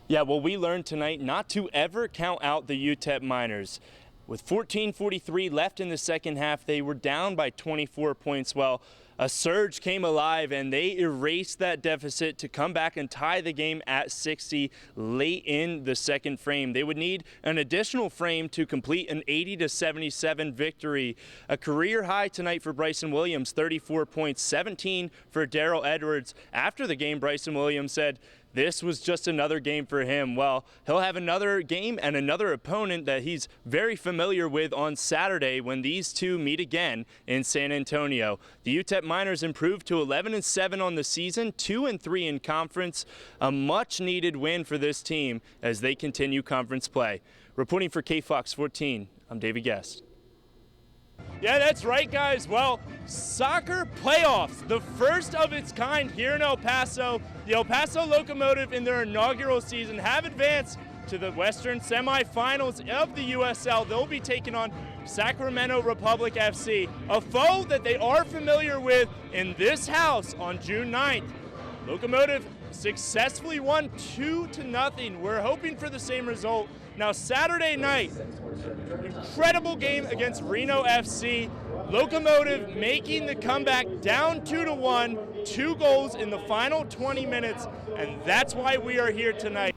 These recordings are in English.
Yeah, well, we learned tonight not to ever count out the UTEP Miners. With 14:43 left in the second half, they were down by 24 points. Well, a surge came alive and they erased that deficit to come back and tie the game at 60 late in the second frame. They would need an additional frame to complete an 80-77 victory. A career high tonight for Bryson Williams, 34 points, 17 for Daryl Edwards. After the game, Bryson Williams said, this was just another game for him. Well, he'll have another game and another opponent that he's very familiar with on Saturday when these two meet again in San Antonio. The UTEP Miners improved to 11-7 on the season, 2-3 in conference. A much-needed win for this team as they continue conference play. Reporting for KFOX 14, I'm David Guest. Yeah, that's right, guys. Well, soccer playoffs, the first of its kind here in El Paso. The El Paso Locomotive in their inaugural season have advanced to the Western semifinals of the USL. They'll be taking on Sacramento Republic FC, a foe that they are familiar with in this house on June 9th. Locomotive successfully won 2-0. We're hoping for the same result. Now, Saturday night, incredible game against Reno FC. Locomotive making the comeback down 2-1, 2 goals in the final 20 minutes, and that's why we are here tonight.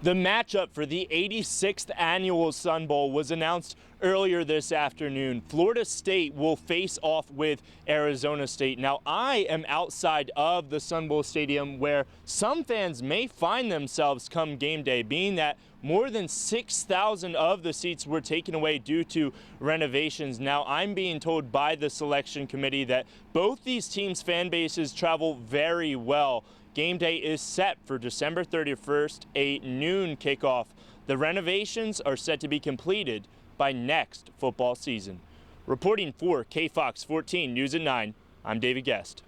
The matchup for the 86th annual Sun Bowl was announced earlier this afternoon. Florida State will face off with Arizona State. Now, I am outside of the Sun Bowl Stadium where some fans may find themselves come game day, being that more than 6,000 of the seats were taken away due to renovations. Now, I'm being told by the selection committee that both these teams' fan bases travel very well. Game day is set for December 31st, a noon kickoff. The renovations are set to be completed by next football season. Reporting for KFOX 14 News at 9, I'm David Guest.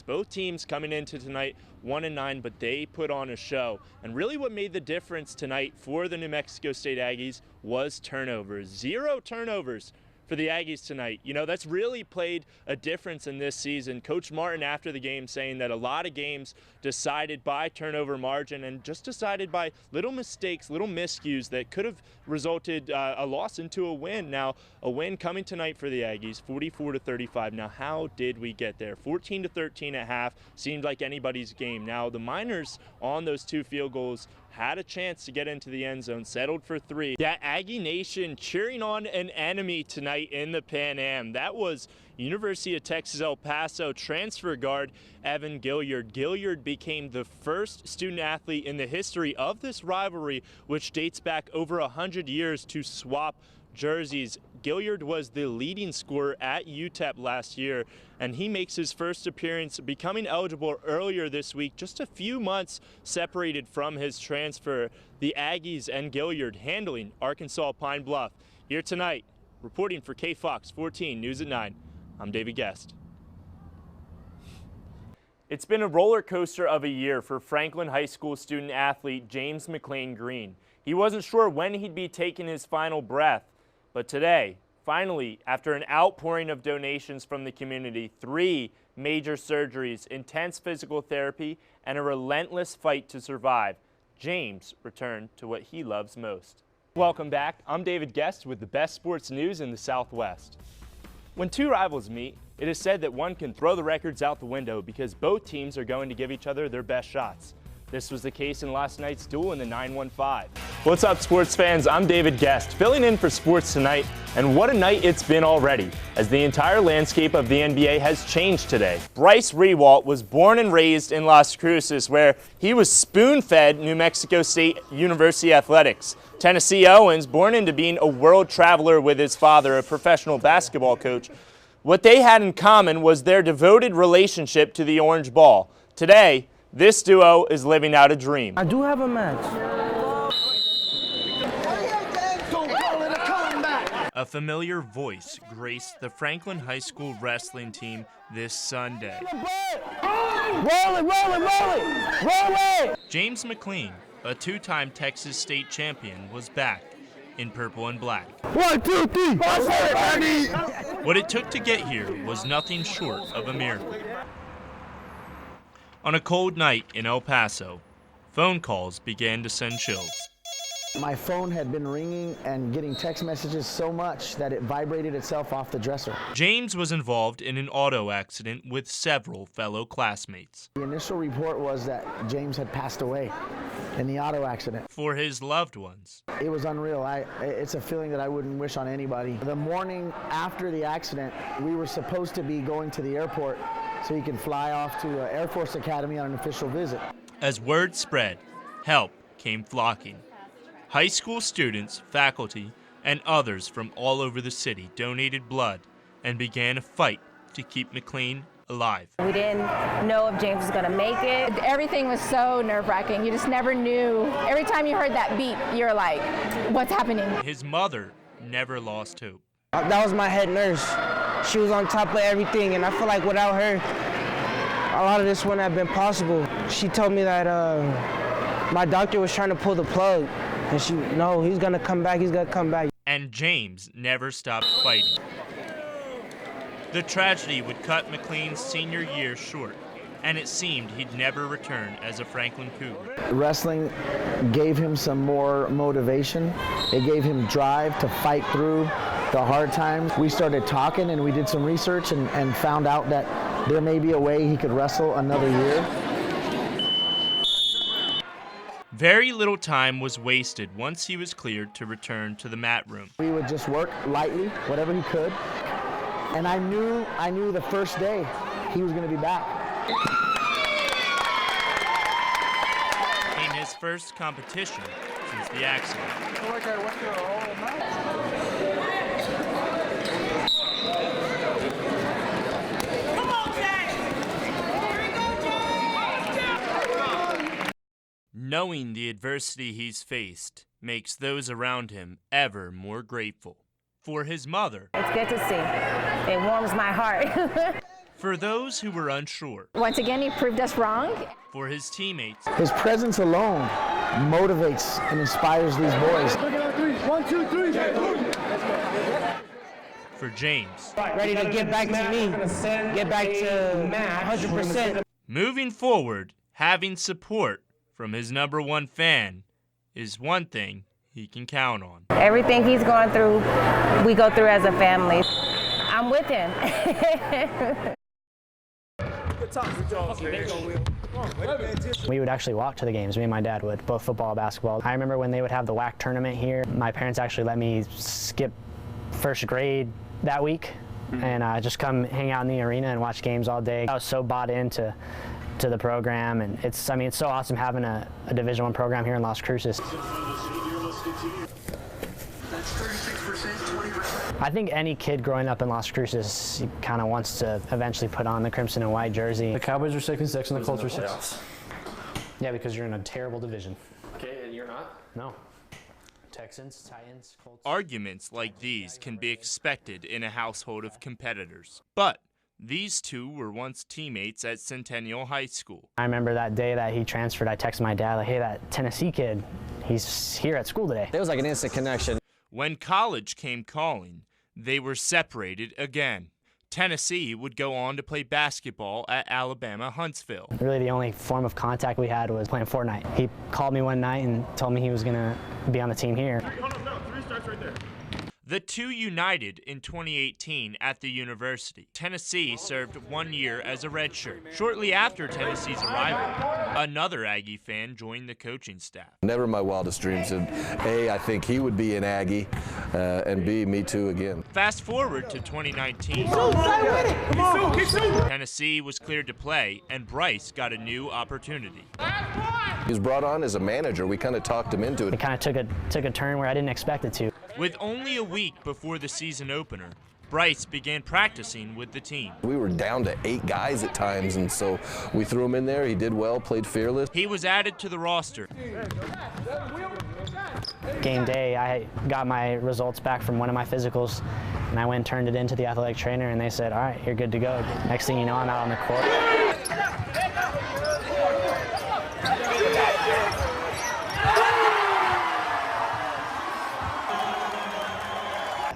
Both teams coming into tonight 1-9, but they put on a show. And really what made the difference tonight for the New Mexico State Aggies was turnovers. 0 turnovers for the Aggies tonight. You know, that's really played a difference in this season. Coach Martin after the game saying that a lot of games decided by turnover margin and just decided by little mistakes, little miscues that could have resulted a loss into a win. Now, a win coming tonight for the Aggies, 44-35. Now, how did we get there? 14-13 at half seemed like anybody's game. Now, the Miners on those 2 field goals had a chance to get into the end zone, settled for 3. That Aggie Nation cheering on an enemy tonight in the Pan Am. That was University of Texas El Paso transfer guard Evan Gilliard. Gilliard became the first student athlete in the history of this rivalry, which dates back over 100 years, to swap jerseys. Gilliard was the leading scorer at UTEP last year, and he makes his first appearance, becoming eligible earlier this week, just a few months separated from his transfer. The Aggies and Gilliard handling Arkansas Pine Bluff. Here tonight, reporting for KFOX 14 News at 9, I'm David Guest. It's been a roller coaster of a year for Franklin High School student athlete James McLean Green. He wasn't sure when he'd be taking his final breath, but today, finally, after an outpouring of donations from the community, 3 major surgeries, intense physical therapy, and a relentless fight to survive, James returned to what he loves most. Welcome back. I'm David Guest with the best sports news in the Southwest. When 2 rivals meet, it is said that one can throw the records out the window because both teams are going to give each other their best shots. This was the case in last night's duel in the 9-1-5. What's up, sports fans? I'm David Guest, filling in for Sports Tonight, and what a night it's been already, as the entire landscape of the NBA has changed today. Bryce Rewalt was born and raised in Las Cruces, where he was spoon-fed New Mexico State University athletics. Tennessee Owens, born into being a world traveler with his father, a professional basketball coach. What they had in common was their devoted relationship to the orange ball. Today, this duo is living out a dream. I do have a match. A familiar voice graced the Franklin High School wrestling team this Sunday. Roll it! James McLean, a 2-time Texas state champion, was back in purple and black. 1, 2, 3. What it took to get here was nothing short of a miracle. On a cold night in El Paso, phone calls began to send chills. My phone had been ringing and getting text messages so much that it vibrated itself off the dresser. James was involved in an auto accident with several fellow classmates. The initial report was that James had passed away in the auto accident. For his loved ones, It was unreal. It's a feeling that I wouldn't wish on anybody. The morning after the accident, we were supposed to be going to the airport so he could fly off to Air Force Academy on an official visit. as word spread, help came flocking. High school students, faculty, and others from all over the city donated blood and began a fight to keep McLean alive. We didn't know if James was going to make it. Everything was so nerve-wracking. You just never knew. Every time you heard that beep, you're like, what's happening? His mother never lost hope. That was my head nurse. She was on top of everything, and I feel like without her, a lot of this wouldn't have been possible. She told me that my doctor was trying to pull the plug, and no, he's gonna come back, he's gonna come back. And James never stopped fighting. The tragedy would cut McLean's senior year short, and it seemed he'd never return as a Franklin Cougar. Wrestling gave him some more motivation. It gave him drive to fight through the hard times. We started talking and we did some research and found out that there may be a way he could wrestle another year. Very little time was wasted once he was cleared to return to the mat room. We would just work lightly, whatever he could. And I knew the first day he was going to be back. In his first competition since the accident. Knowing the adversity he's faced makes those around him ever more grateful. For his mother, It's good to see. It warms my heart. for those who were unsure, Once again, he proved us wrong. for his teammates, His presence alone motivates and inspires these boys. for James. Ready to get back to me, get back to 100%. Moving forward, having support from his number one fan is one thing he can count on. Everything he's going through, we go through as a family. I'm with him. We would actually walk to the games, me and my dad would, both football and basketball. I remember when they would have the WAC tournament here, my parents actually let me skip first grade that week and just come hang out in the arena and watch games all day. I was so bought into the program, and it's so awesome having a Division I program here in Las Cruces. I think any kid growing up in Las Cruces kind of wants to eventually put on the crimson and white jersey. The Cowboys are 6-6 and the Colts are 6. Yeah, because you're in a terrible division. Okay, and you're not? No. Texans, Titans, Colts. Arguments like these can be expected in a household of competitors. But these two were once teammates at Centennial High School. I remember that day that he transferred, I texted my dad, like, hey, that Tennessee kid, he's here at school today. It was like an instant connection. When college came calling, they were separated again. Tennessee would go on to play basketball at Alabama Huntsville. Really the only form of contact we had was playing Fortnite. He called me one night and told me he was gonna be on the team here. The two united in 2018 at the university. Tennessee served 1 year as a redshirt. Shortly after Tennessee's arrival, another Aggie fan joined the coaching staff. Never in my wildest dreams did A, I think he would be an Aggie, and B, me too again. Fast forward to 2019. Tennessee was cleared to play, and Bryce got a new opportunity. He was brought on as a manager. We kind of talked him into It it. kind of took a turn where I didn't expect it to. With only a week before the season opener, Bryce began practicing with the team. We were down to 8 guys at times, and so we threw him in there. He did well, played fearless. He was added to the roster. Game day, I got my results back from one of my physicals, and I went and turned it into the athletic trainer, and they said, all right, you're good to go. Next thing you know, I'm out on the court.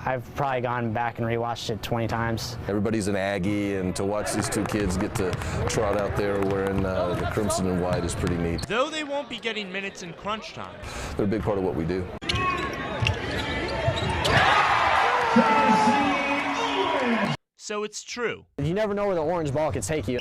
I've probably gone back and rewatched it 20 times. Everybody's an Aggie, and to watch these two kids get to trot out there wearing the crimson and white is pretty neat. Though they won't be getting minutes in crunch time. They're a big part of what we do. So it's true. You never know where the orange ball could take you.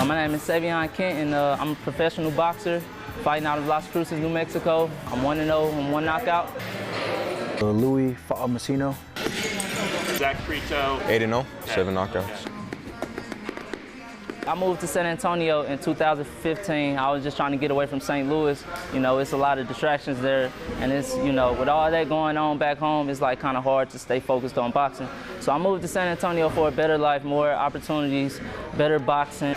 My name is Savion Kent, and I'm a professional boxer fighting out of Las Cruces, New Mexico. I'm 1-0, I'm 1 knockout. Louis Almasino. Zach Prito. 8-0, 7 knockouts. I moved to San Antonio in 2015. I was just trying to get away from St. Louis. You know, it's a lot of distractions there, and it's, you know, with all that going on back home, it's like kind of hard to stay focused on boxing. So I moved to San Antonio for a better life, more opportunities, better boxing.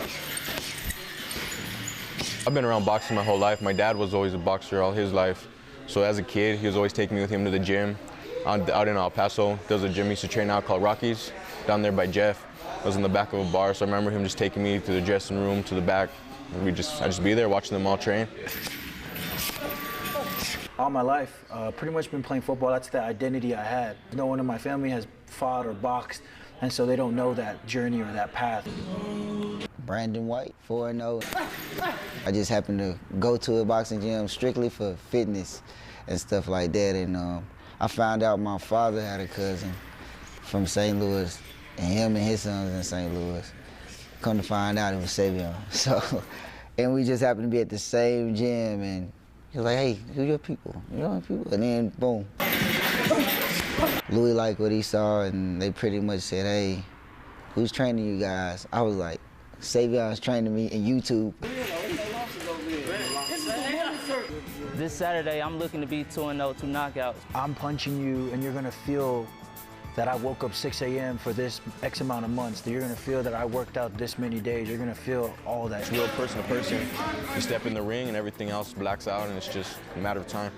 I've been around boxing my whole life. My dad was always a boxer all his life. So as a kid, he was always taking me with him to the gym. Out in El Paso, there's a gym he used to train out called Rockies, down there by Jeff. I was in the back of a bar, so I remember him just taking me to the dressing room, to the back. I'd just be there watching them all train. All my life, pretty much been playing football. That's the identity I had. No one in my family has fought or boxed, and so they don't know that journey or that path. Brandon White, 4-0. I just happened to go to a boxing gym strictly for fitness and stuff like that, and I found out my father had a cousin from St. Louis, and him and his sons in St. Louis. Come to find out it was Savion. So, and we just happened to be at the same gym, and he was like, hey, who your people? You know people? And then, boom. Louis liked what he saw, and they pretty much said, hey, who's training you guys? I was like, Savion's training me in YouTube. This Saturday, I'm looking to be 2-0, 2 knockouts. I'm punching you, and you're gonna feel that I woke up 6 a.m. for this X amount of months, that you're gonna feel that I worked out this many days, you're gonna feel all that. It's real person to person. You step in the ring and everything else blacks out, and it's just a matter of time.